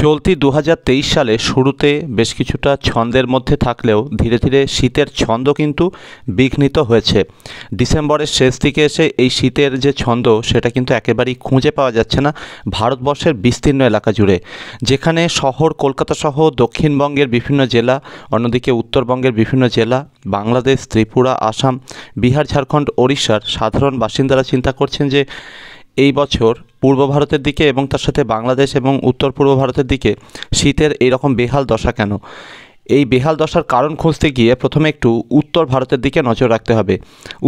চলতি ২০২৩ সালে শুরুতে বেশ কিছুটা ছন্দের মধ্যে থাকলেও ধীরে ধীরে শীতের ছন্দ কিন্তু বিঘ্নিত হয়েছে। ডিসেম্বরের শেষ দিকে এসে এই শীতের যে ছন্দ সেটা কিন্তু একেবারেই খুঁজে পাওয়া যাচ্ছে না ভারতবর্ষের বিস্তীর্ণ এলাকা জুড়ে, যেখানে শহর কলকাতা সহ দক্ষিণবঙ্গের বিভিন্ন জেলা, অন্যদিকে উত্তরবঙ্গের বিভিন্ন জেলা, বাংলাদেশ, ত্রিপুরা, আসাম, বিহার, ঝাড়খণ্ড, ওড়িশার সাধারণ বাসিন্দারা চিন্তা করছেন যে এই বছর পূর্ব ভারতের দিকে এবং তার সাথে বাংলাদেশ এবং উত্তর পূর্ব ভারতের দিকে শীতের এইরকম বেহাল দশা কেন। এই বেহাল দশার কারণ খুঁজতে গিয়ে প্রথমে একটু উত্তর ভারতের দিকে নজর রাখতে হবে।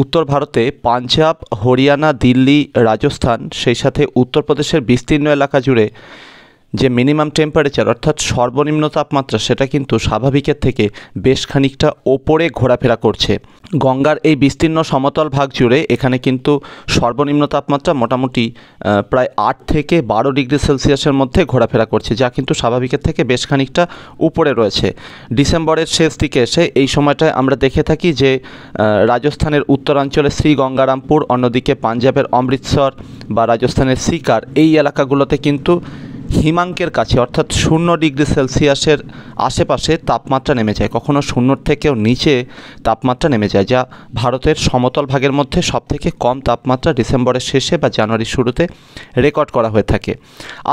উত্তর ভারতে পাঞ্জাব, হরিয়ানা, দিল্লি, রাজস্থান, সেই সাথে উত্তরপ্রদেশের বিস্তীর্ণ এলাকা জুড়ে যে মিনিমাম টেম্পারেচার অর্থাৎ সর্বনিম্ন তাপমাত্রা সেটা কিন্তু স্বাভাবিকের থেকে বেশ খানিকটা ওপরে ঘোরাফেরা করছে। গঙ্গার এই বিস্তীর্ণ সমতল ভাগ জুড়ে এখানে কিন্তু সর্বনিম্ন তাপমাত্রা মোটামুটি প্রায় ৮ থেকে ১২ ডিগ্রি সেলসিয়াসের মধ্যে ঘোরাফেরা করছে, যা কিন্তু স্বাভাবিকের থেকে বেশ খানিকটা উপরে রয়েছে। ডিসেম্বরের শেষ দিকে এসে এই সময়টায় আমরা দেখে থাকি যে রাজস্থানের উত্তরাঞ্চলে শ্রীগঙ্গারামপুর, অন্যদিকে পাঞ্জাবের অমৃতসর বা রাজস্থানের সিকার, এই এলাকাগুলোতে কিন্তু হিমাঙ্কের কাছে অর্থাৎ 0 ডিগ্রি সেলসিয়াসের আশেপাশে তাপমাত্রা নেমে যায়, কখনো 0 থেকেও নিচে তাপমাত্রা নেমে যায়, যা ভারতের সমতল ভাগের মধ্যে সবথেকে কম তাপমাত্রা ডিসেম্বরের শেষে বা জানুয়ারির শুরুতে রেকর্ড করা হয়ে থাকে।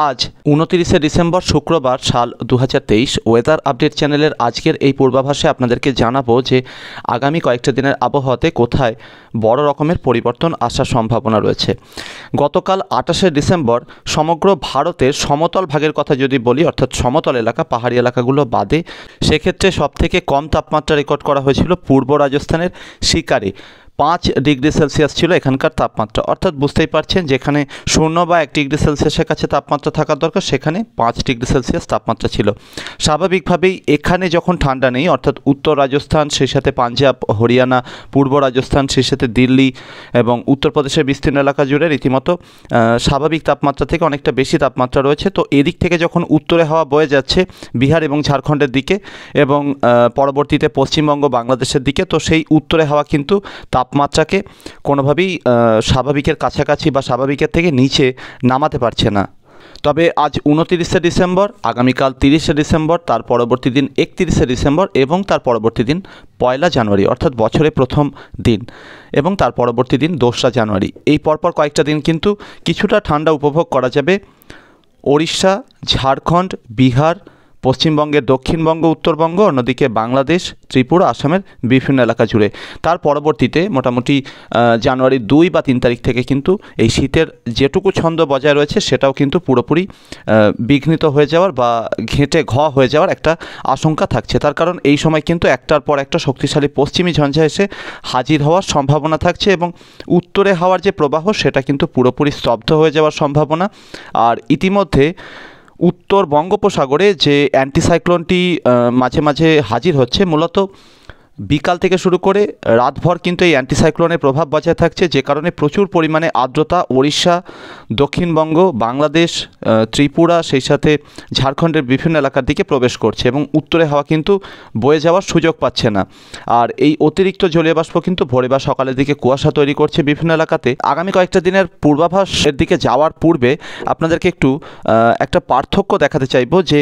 আজ 29শে ডিসেম্বর শুক্রবার, সাল 2023, ওয়েদার আপডেট চ্যানেলের আজকের এই পূর্বাভাসে আপনাদেরকে জানাবো যে আগামী কয়েকটা দিনের আবহাওয়াতে কোথায় বড় রকমের পরিবর্তন আসার সম্ভাবনা রয়েছে। গতকাল 28শে ডিসেম্বর সমগ্র ভারতের সমতল ভাগের কথা যদি বলি, অর্থাৎ সমতল এলাকা, পাহাড়ি এলাকাগুলো বাদে, সেক্ষেত্রে সবথেকে কম তাপমাত্রা রেকর্ড করা হয়েছিল পূর্ব রাজস্থানের সিকারে। 5 ডিগ্রি সেলসিয়াস ছিল এখানকার তাপমাত্রা, অর্থাৎ বুঝতেই পারছেন যেখানে 0 বা 1 ডিগ্রি সেলসিয়াসের কাছে তাপমাত্রা থাকার দরকার সেখানে 5 ডিগ্রি সেলসিয়াস তাপমাত্রা ছিল। স্বাভাবিকভাবেই এখানে যখন ঠান্ডা নেই, অর্থাৎ উত্তর রাজস্থান, সেই সাথে পাঞ্জাব, হরিয়ানা, পূর্ব রাজস্থান, সেই সাথে দিল্লি এবং উত্তরপ্রদেশের বিস্তীর্ণ এলাকা জুড়ে রীতিমতো স্বাভাবিক তাপমাত্রা থেকে অনেকটা বেশি তাপমাত্রা রয়েছে। তো এদিক থেকে যখন উত্তরে হাওয়া বয়ে যাচ্ছে বিহার এবং ঝাড়খণ্ডের দিকে এবং পরবর্তীতে পশ্চিমবঙ্গ, বাংলাদেশের দিকে, তো সেই উত্তরে হাওয়া কিন্তু তাপমাত্রাকে কোনোভাবেই স্বাভাবিকের কাছাকাছি বা স্বাভাবিকের থেকে নিচে নামাতে পারছে না। তবে আজ 29শে ডিসেম্বর, আগামীকাল 30শে ডিসেম্বর, তার পরবর্তী দিন 31শে ডিসেম্বর এবং তার পরবর্তী দিন 1 জানুয়ারি অর্থাৎ বছরের প্রথম দিন এবং তার পরবর্তী দিন 2 জানুয়ারি, এই পরপর কয়েকটা দিন কিন্তু কিছুটা ঠান্ডা উপভোগ করা যাবে ওড়িশা, ঝাড়খণ্ড, বিহার, পশ্চিমবঙ্গের দক্ষিণবঙ্গ, উত্তরবঙ্গ, অন্যদিকে বাংলাদেশ, ত্রিপুরা, আসামের বিভিন্ন এলাকা জুড়ে। তার পরবর্তীতে মোটামুটি জানুয়ারির 2 বা 3 তারিখ থেকে কিন্তু এই শীতের যেটুকু ছন্দ বজায় রয়েছে সেটাও কিন্তু পুরোপুরি বিঘ্নিত হয়ে যাওয়ার বা ঘেঁটে হয়ে যাওয়ার একটা আশঙ্কা থাকছে। তার কারণ এই সময় কিন্তু একটার পর একটা শক্তিশালী পশ্চিমী ঝঞ্ঝা এসে হাজির হওয়ার সম্ভাবনা থাকছে এবং উত্তরে হাওয়ার যে প্রবাহ সেটা কিন্তু পুরোপুরি স্তব্ধ হয়ে যাওয়ার সম্ভাবনা। আর ইতিমধ্যে উত্তর বঙ্গোপসাগরে যে অ্যান্টিসাইক্লোনটি মাঝে মাঝে হাজির হচ্ছে, মূলত বিকাল থেকে শুরু করে রাতভর কিন্তু এই অ্যান্টিসাইক্লোনের প্রভাব বজায় থাকছে, যে কারণে প্রচুর পরিমাণে আর্দ্রতা ওড়িশা, দক্ষিণবঙ্গ, বাংলাদেশ, ত্রিপুরা, সেই সাথে ঝাড়খণ্ডের বিভিন্ন এলাকার দিকে প্রবেশ করছে এবং উত্তরে হাওয়া কিন্তু বয়ে যাওয়ার সুযোগ পাচ্ছে না। আর এই অতিরিক্ত জলীয় বাষ্প কিন্তু ভোরে বা সকালের দিকে কুয়াশা তৈরি করছে বিভিন্ন এলাকাতে। আগামী কয়েকটা দিনের পূর্বাভাসের দিকে যাওয়ার পূর্বে আপনাদেরকে একটা পার্থক্য দেখাতে চাইব যে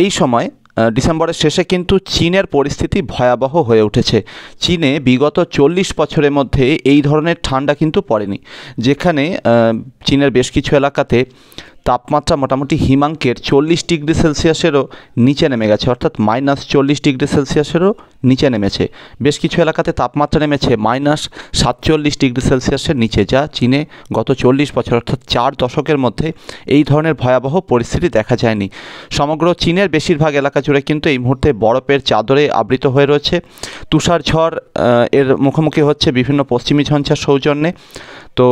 এই সময় ডিসেম্বরের শেষে কিন্তু চীনের পরিস্থিতি ভয়াবহ হয়ে উঠেছে। চীনে বিগত 40 বছরের মধ্যে এই ধরনের ঠান্ডা কিন্তু পড়েনি, যেখানে চীনের বেশ কিছু এলাকাতে তাপমাত্রা মোটামুটি হিমাঙ্কের 40 ডিগ্রি সেলসিয়াসেরও নিচে নেমে গেছে, অর্থাৎ -40 ডিগ্রি সেলসিয়াসেরও নিচে নেমেছে। বেশ কিছু এলাকাতে তাপমাত্রা নেমেছে -47 ডিগ্রি সেলসিয়াসের নিচে, যা চীনে গত 40 বছর অর্থাৎ 4 দশকের মধ্যে এই ধরনের ভয়াবহ পরিস্থিতি দেখা যায়নি। সমগ্র চীনের বেশিরভাগ এলাকা জুড়ে কিন্তু এই মুহূর্তে বরফের চাদরে আবৃত হয়ে রয়েছে। তুষার ঝড় এর মুখোমুখি হচ্ছে বিভিন্ন পশ্চিমী ঝঞ্ঝার সৌজন্যে। তো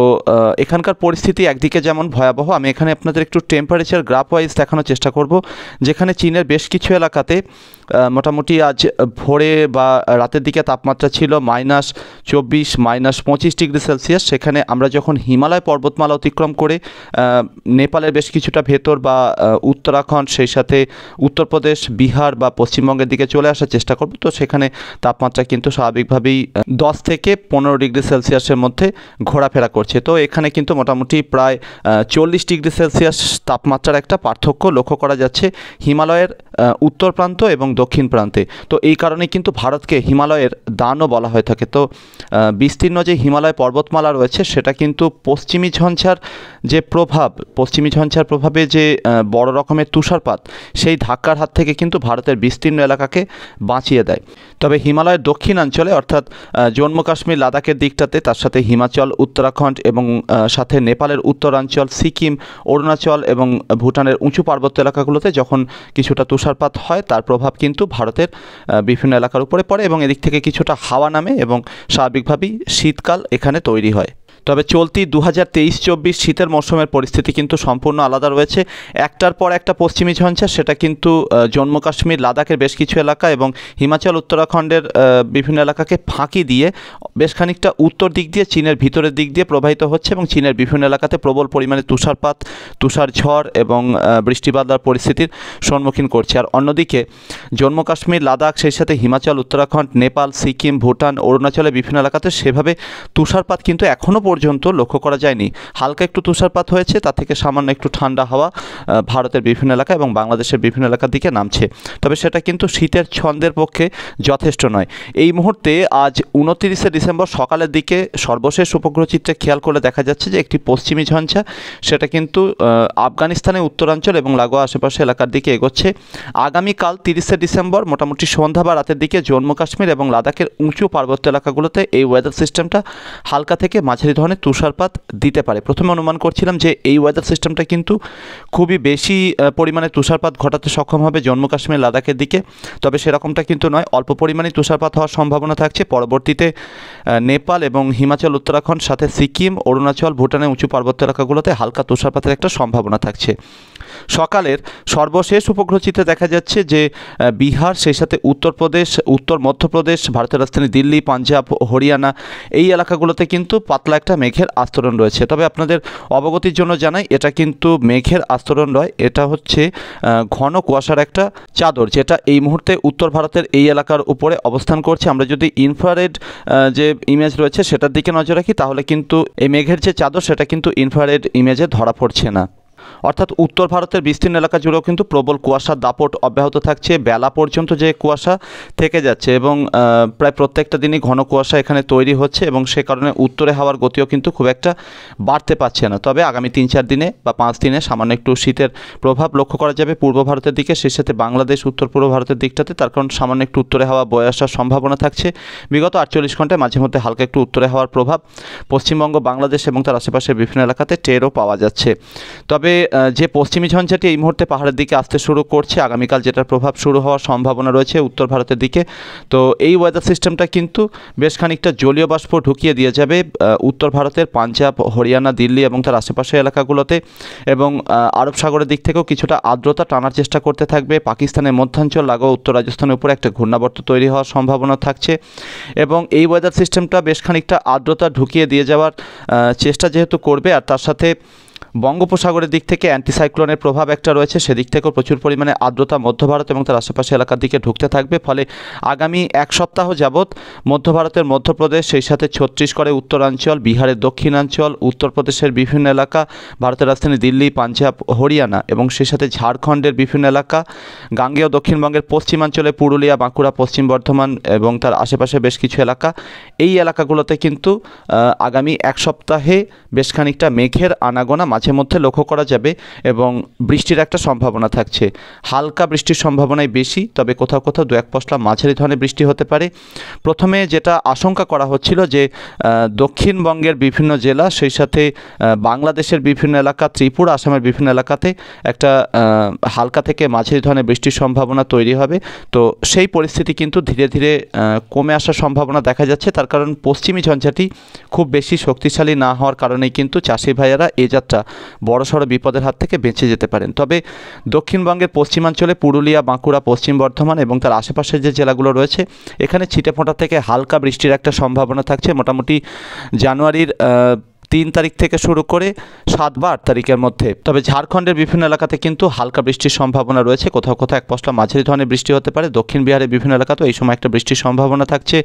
এখানকার পরিস্থিতি একদিকে যেমন ভয়াবহ, আমি এখানে আপনাদের একটু টেম্পারেচার গ্রাফ ওয়াইজ দেখানোর চেষ্টা করব, যেখানে চীনের বেশ কিছু এলাকাতে মোটামুটি আজ ভোরে বা রাতের দিকে তাপমাত্রা ছিল -24, -25 ডিগ্রি সেলসিয়াস। সেখানে আমরা যখন হিমালয় পর্বতমালা অতিক্রম করে নেপালের বেশ কিছুটা ভেতর বা উত্তরাখণ্ড, সেই সাথে উত্তরপ্রদেশ, বিহার বা পশ্চিমবঙ্গের দিকে চলে আসার চেষ্টা করব, তো সেখানে তাপমাত্রা কিন্তু স্বাভাবিকভাবেই 10 থেকে 15 ডিগ্রি সেলসিয়াসের মধ্যে ঘোরাফেরা করছে। তো এখানে কিন্তু মোটামুটি প্রায় 40 ডিগ্রি সেলসিয়াস তাপমাত্রার একটা পার্থক্য লক্ষ্য করা যাচ্ছে হিমালয়ের উত্তর প্রান্ত এবং দক্ষিণ প্রান্তে। তো এই কারণে কিন্তু ভারতকে হিমালয়ের দানও বলা হয়ে থাকে। তো বিস্তীর্ণ যে হিমালয় পর্বতমালা রয়েছে সেটা কিন্তু পশ্চিমী ঝঞ্ঝার প্রভাবে যে বড় রকমের তুষারপাত, সেই ধাক্কার হাত থেকে কিন্তু ভারতের বিস্তীর্ণ এলাকাকে বাঁচিয়ে দেয়। তবে হিমালয়ের দক্ষিণাঞ্চলে অর্থাৎ জম্মু কাশ্মীর লাদাখের দিকটাতে, তার সাথে হিমাচল, উত্তরাখণ্ড এবং সাথে নেপালের উত্তরাঞ্চল, সিকিম, অরুণাচল এবং ভুটানের উঁচু পার্বত্য এলাকাগুলোতে যখন কিছুটা তুষারপাত হয় তার প্রভাব কিন্তু ভারতের বিভিন্ন এলাকার উপরে পড়ে এবং এদিক থেকে কিছুটা হাওয়া নামে এবং স্বাভাবিকভাবেই শীতকাল এখানে তৈরি হয়। তবে চলতি 2023-24 শীতের মৌসুমের পরিস্থিতি কিন্তু সম্পূর্ণ আলাদা রয়েছে। একটার পর একটা পশ্চিমী ঝঞ্ঝা, সেটা কিন্তু জম্মু কাশ্মীর, লাদাখের বেশ কিছু এলাকা এবং হিমাচল, উত্তরাখণ্ডের বিভিন্ন এলাকাকে ফাঁকি দিয়ে বেশ খানিকটা উত্তর দিক দিয়ে চীনের ভিতরের দিক দিয়ে প্রবাহিত হচ্ছে এবং চীনের বিভিন্ন এলাকাতে প্রবল পরিমাণে তুষারপাত, তুষারঝড় এবং বৃষ্টিবাদলার পরিস্থিতির সম্মুখীন করছে। আর অন্যদিকে জম্মু কাশ্মীর, লাদাখ, সেই সাথে হিমাচল, উত্তরাখণ্ড, নেপাল, সিকিম, ভুটান, অরুণাচলের বিভিন্ন এলাকাতে সেভাবে তুষারপাত কিন্তু এখনও পর্যন্ত লক্ষ্য করা যায়নি। হালকা একটু তুষারপাত হয়েছে, তা থেকে সামান্য একটু ঠান্ডা হাওয়া ভারতের বিভিন্ন এলাকা এবং বাংলাদেশের বিভিন্ন এলাকার দিকে নামছে। তবে সেটা কিন্তু শীতের ছন্দের পক্ষে যথেষ্ট নয়। এই মুহূর্তে আজ 29শে ডিসেম্বর সকালের দিকে সর্বশেষ উপগ্রহ চিত্রে খেয়াল করলে দেখা যাচ্ছে যে একটি পশ্চিমী ঝঞ্ঝা, সেটা কিন্তু আফগানিস্তানের উত্তরাঞ্চল এবং লাগোয়া আশেপাশে এলাকার দিকে এগোচ্ছে। আগামীকাল 30শে ডিসেম্বর মোটামুটি সন্ধ্যা বা রাতের দিকে জম্মু কাশ্মীর এবং লাদাখের উঁচু পার্বত্য এলাকাগুলোতে এই ওয়েদার সিস্টেমটা হালকা থেকে মাঝারি ধরনের তুষারপাত দিতে পারে। প্রথমে অনুমান করছিলাম যে এই ওয়েদার সিস্টেমটা কিন্তু খুবই বেশি পরিমাণে তুষারপাত ঘটাতে সক্ষম হবে জম্মু কাশ্মীর, লাদাখের দিকে। তবে সেরকমটা কিন্তু নয়, অল্প পরিমাণে তুষারপাত হওয়ার সম্ভাবনা থাকছে। পরবর্তীতে নেপাল এবং হিমাচল, উত্তরাখণ্ড, সাথে সিকিম, অরুণাচল, ভুটানের উঁচু পার্বত্য এলাকাগুলোতে হালকা তুষারপাতের একটা সম্ভাবনা থাকছে। সকালের সর্বশেষ উপগ্রহ চিত্রে দেখা যাচ্ছে যে বিহার, সেই সাথে উত্তরপ্রদেশ, উত্তর মধ্যপ্রদেশ, ভারতের রাজধানী দিল্লি, পাঞ্জাব, হরিয়ানা, এই এলাকাগুলোতে কিন্তু পাতলা একটা মেঘের আস্তরণ রয়েছে। তবে আপনাদের অবগতির জন্য জানাই, এটা কিন্তু মেঘের আস্তরণ নয়, এটা হচ্ছে ঘন কুয়াশার একটা চাদর, যেটা এই মুহূর্তে উত্তর ভারতের এই এলাকার উপরে অবস্থান করছে। আমরা যদি ইনফ্রারেড যে ইমেজ রয়েছে সেটার দিকে নজর রাখি, তাহলে কিন্তু এই মেঘের যে চাদর সেটা কিন্তু ইনফ্রারেড ইমেজে ধরা পড়ছে না। অর্থাৎ উত্তর ভারতের বিস্তীর্ণ এলাকা জুড়েও কিন্তু প্রবল কুয়াশার দাপট অব্যাহত থাকছে। বেলা পর্যন্ত যে কুয়াশা থেকে যাচ্ছে এবং প্রায় প্রত্যেকটা দিনই ঘন কুয়াশা এখানে তৈরি হচ্ছে এবং সে কারণে উত্তরে হাওয়ার গতিও কিন্তু খুব একটা বাড়তে পারছে না। তবে আগামী 3-4 দিনে বা 5 দিনে সামান্য একটু শীতের প্রভাব লক্ষ্য করা যাবে পূর্ব ভারতের দিকে, সেই সাথে বাংলাদেশ, উত্তর পূর্ব ভারতের দিকটাতে। তার কারণ সামান্য একটু উত্তরে হাওয়া বয়ে আসার সম্ভাবনা থাকছে। বিগত 48 ঘন্টায় মাঝে মধ্যে হালকা একটু উত্তরে হাওয়ার প্রভাব পশ্চিমবঙ্গ, বাংলাদেশ এবং তার আশেপাশের বিভিন্ন এলাকাতে টেরও পাওয়া যাচ্ছে। তবে যে পশ্চিমী ঝঞ্ঝাটি এই মুহূর্তে পাহাড়ের দিকে আসতে শুরু করছে, আগামীকাল যেটার প্রভাব শুরু হওয়ার সম্ভাবনা রয়েছে উত্তর ভারতের দিকে, তো এই ওয়েদার সিস্টেমটা কিন্তু বেশ খানিকটা জলীয় বাষ্প ঢুকিয়ে দিয়ে যাবে উত্তর ভারতের পাঞ্জাব, হরিয়ানা, দিল্লি এবং তার আশেপাশের এলাকাগুলোতে এবং আরব সাগরের দিক থেকেও কিছুটা আর্দ্রতা টানার চেষ্টা করতে থাকবে। পাকিস্তানের মধ্যাঞ্চল লাগোয়া উত্তর রাজস্থানের উপরে একটা ঘূর্ণাবর্ত তৈরি হওয়ার সম্ভাবনা থাকছে এবং এই ওয়েদার সিস্টেমটা বেশ খানিকটা আর্দ্রতা ঢুকিয়ে দিয়ে যাওয়ার চেষ্টা যেহেতু করবে, আর তার সাথে বঙ্গোপসাগরের দিক থেকে অ্যান্টিসাইক্লোনের প্রভাব একটা রয়েছে, সেদিক থেকেও প্রচুর পরিমাণে আর্দ্রতা মধ্য ভারত এবং তার আশেপাশে এলাকার দিকে ঢুকতে থাকবে। ফলে আগামী এক সপ্তাহ যাবৎ মধ্য ভারতের মধ্যপ্রদেশ, সেই সাথে ছত্তিশগড়ের উত্তরাঞ্চল, বিহারের দক্ষিণাঞ্চল, উত্তরপ্রদেশের বিভিন্ন এলাকা, ভারতের রাজধানী দিল্লি, পাঞ্জাব, হরিয়ানা এবং সেই সাথে ঝাড়খণ্ডের বিভিন্ন এলাকা, গাঙ্গেয় দক্ষিণবঙ্গের পশ্চিমাঞ্চলে পুরুলিয়া, বাঁকুড়া, পশ্চিম বর্ধমান এবং তার আশেপাশে বেশ কিছু এলাকা, এই এলাকাগুলোতে কিন্তু আগামী এক সপ্তাহে বেশ খানিকটা মেঘের আনাগোনা মাঝে মধ্যে লক্ষ্য করা যাবে এবং বৃষ্টির একটা সম্ভাবনা থাকছে। হালকা বৃষ্টির সম্ভাবনাই বেশি, তবে কোথাও কোথাও 2-1 পশলা মাঝারি ধরনের বৃষ্টি হতে পারে। প্রথমে যেটা আশঙ্কা করা হচ্ছিল যে দক্ষিণবঙ্গের বিভিন্ন জেলা, সেই সাথে বাংলাদেশের বিভিন্ন এলাকা, ত্রিপুরা, আসামের বিভিন্ন এলাকাতে একটা হালকা থেকে মাঝারি ধরনের বৃষ্টির সম্ভাবনা তৈরি হবে। তো সেই পরিস্থিতি কিন্তু ধীরে ধীরে কমে আসার সম্ভাবনা দেখা যাচ্ছে। তার কারণ পশ্চিমী ঝঞ্ঝাটি খুব বেশি শক্তিশালী না হওয়ার কারণেই কিন্তু চাষি ভাইয়েরা এ যাত্রা বড়সড় বিপদের হাত থেকে বেঁচে যেতে পারেন। তবে দক্ষিণবঙ্গের পশ্চিমাঞ্চলে পুরুলিয়া, বাঁকুড়া, পশ্চিম বর্ধমান এবং তার আশেপাশের যে জেলাগুলো রয়েছে, এখানে ছিটেফোঁটা থেকে হালকা বৃষ্টির একটা সম্ভাবনা থাকছে। মোটামুটি জানুয়ারির 3 তারিখ থেকে শুরু করে 7 বা 8 তারিখের মধ্যে। তবে ঝাড়খণ্ডের বিভিন্ন এলাকাতে কিন্তু হালকা বৃষ্টির সম্ভাবনা রয়েছে, কোথাও কোথাও এক পশলা মাঝারি ধরনের বৃষ্টি হতে পারে। দক্ষিণ বিহারের বিভিন্ন এলাকাতেও এই সময় একটা বৃষ্টির সম্ভাবনা থাকছে।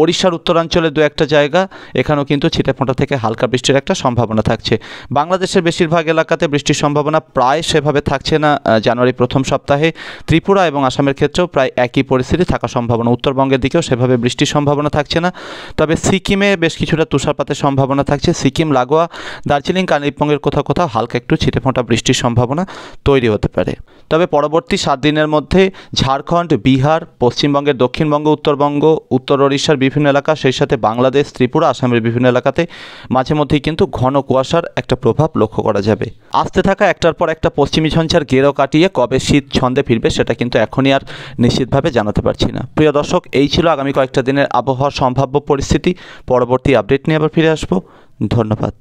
ওড়িশার উত্তরাঞ্চলে দু একটা জায়গা, এখানেও কিন্তু ছিটেফোঁটা থেকে হালকা বৃষ্টির একটা সম্ভাবনা থাকছে। বাংলাদেশের বেশিরভাগ এলাকাতে বৃষ্টির সম্ভাবনা প্রায় সেভাবে থাকছে না জানুয়ারি প্রথম সপ্তাহে। ত্রিপুরা এবং আসামের ক্ষেত্রেও প্রায় একই পরিস্থিতি থাকার সম্ভাবনা। উত্তরবঙ্গের দিকেও সেভাবে বৃষ্টির সম্ভাবনা থাকছে না। তবে সিকিমে বেশ কিছুটা তুষারপাতের সম্ভাবনা থাকছে। সিকিম লাগোয়া দার্জিলিং কালিম্পংয়ের কোথাও কোথাও হালকা একটু ছিটেফোঁটা বৃষ্টির সম্ভাবনা তৈরি হতে পারে। তবে পরবর্তী 7 দিনের মধ্যে ঝাড়খণ্ড, বিহার, পশ্চিমবঙ্গের দক্ষিণবঙ্গ, উত্তরবঙ্গ, উত্তর ওড়িশার বিভিন্ন এলাকা, সেই সাথে বাংলাদেশ, ত্রিপুরা, আসামের বিভিন্ন এলাকাতে মাঝে মধ্যেই কিন্তু ঘন কুয়াশার একটা প্রভাব লক্ষ্য করা যাবে। আসতে থাকা একটার পর একটা পশ্চিমী ঝঞ্ঝার গেরো কাটিয়ে কবে শীত ছন্দে ফিরবে সেটা কিন্তু এখনই আর নিশ্চিতভাবে জানাতে পারছি না। প্রিয় দর্শক, এই ছিল আগামী কয়েকটা দিনের আবহাওয়ার সম্ভাব্য পরিস্থিতি। পরবর্তী আপডেট নিয়ে আবার ফিরে আসবো। ধন্যবাদ।